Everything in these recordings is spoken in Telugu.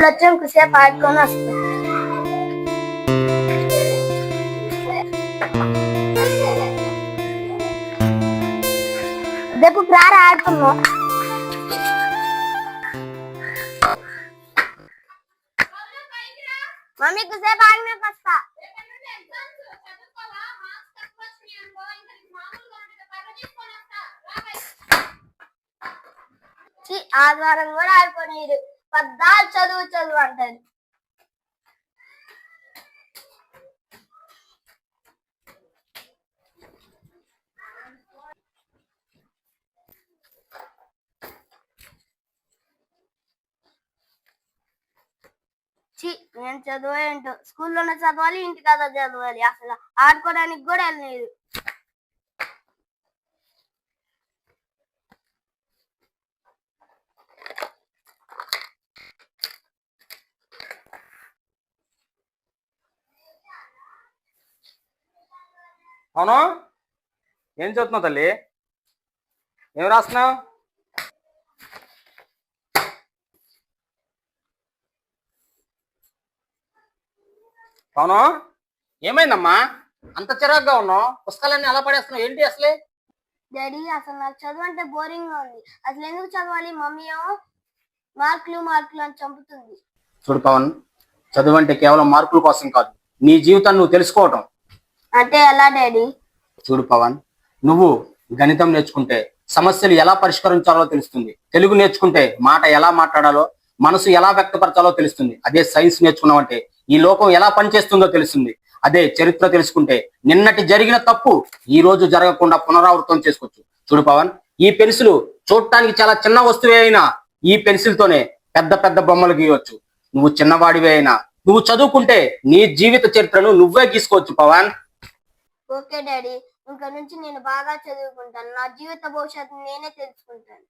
వచ్చాం కుసేపు ఆడుకొని వస్తాం. రేపు ప్రార ఆడుతున్నాం. మమ్మీ కుసేపు ఆడినాక వస్తా. ఆదివారం కూడా ఆడుకోనీరు. పద్దాలు చదువు చదువు అంటారు. నేను చదువు ఏంటో, స్కూల్లోనే చదవాలి, ఇంటి కదా చదవాలి. అసలు ఆడుకోవడానికి కూడా వెళ్ళలేదు. అవును, ఏం చదువుతున్నావు తల్లి? ఏం రాస్తున్నావు? అవును, ఏమైందమ్మా అంత చిరాగ్గా ఉన్నావు? పుస్తకాలన్నీ అలా పడేస్తున్నావు ఏంటి అసలే? డాడీ, అసలు నాకు చదువు అంటే బోరింగ్ గా ఉంది. అసలు ఎందుకు చదవాలి? మమ్మీ ఏమో మార్కులు మార్కులు అని చంపుతుంది. చూడు పవన్, చదువు అంటే కేవలం మార్కుల కోసం కాదు, నీ జీవితాన్ని నువ్వు తెలుసుకోవటం. అంటే ఎలా డాడీ? చూడు పవన్, నువ్వు గణితం నేర్చుకుంటే సమస్యలు ఎలా పరిష్కరించాలో తెలుస్తుంది. తెలుగు నేర్చుకుంటే మాట ఎలా మాట్లాడాలో, మనసు ఎలా వ్యక్తపరచాలో తెలుస్తుంది. అదే సైన్స్ నేర్చుకున్నావంటే ఈ లోకం ఎలా పనిచేస్తుందో తెలుస్తుంది. అదే చరిత్ర తెలుసుకుంటే నిన్నటి జరిగిన తప్పు ఈ రోజు జరగకుండా పునరావృతం చేసుకోవచ్చు. చూడు పవన్, ఈ పెన్సిల్ చూడటానికి చాలా చిన్న వస్తువే అయినా ఈ పెన్సిల్ తోనే పెద్ద పెద్ద బొమ్మలు గీయవచ్చు. నువ్వు చిన్నవాడివే అయినా నువ్వు చదువుకుంటే నీ జీవిత చరిత్రను నువ్వే గీసుకోవచ్చు పవన్. ఓకే డాడీ, ఇంకా నుంచి నేను బాగా చదువుకుంటాను. నా జీవిత భవిష్యత్తు నేనే తెలుసుకుంటాను.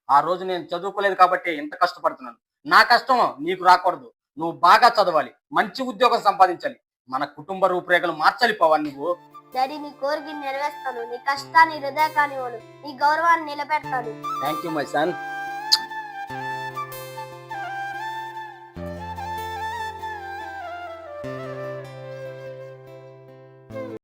ఆ రోజు నేను చదువుకోలేదు కాబట్టి ఇంత కష్టపడుతున్నాను. నా కష్టం నీకు రాకూడదు. నువ్వు బాగా చదవాలి, మంచి ఉద్యోగం సంపాదించాలి, మన కుటుంబ రూపురేఖలు మార్చాలి పవన్. నువ్వు డాడీ, నీ కోరికని నెరవేర్స్తాను. నీ కష్టాన్ని హృదయ కానివ్వను. నీ గౌరవాన్ని నిలబెడతాను. Thank you my sun.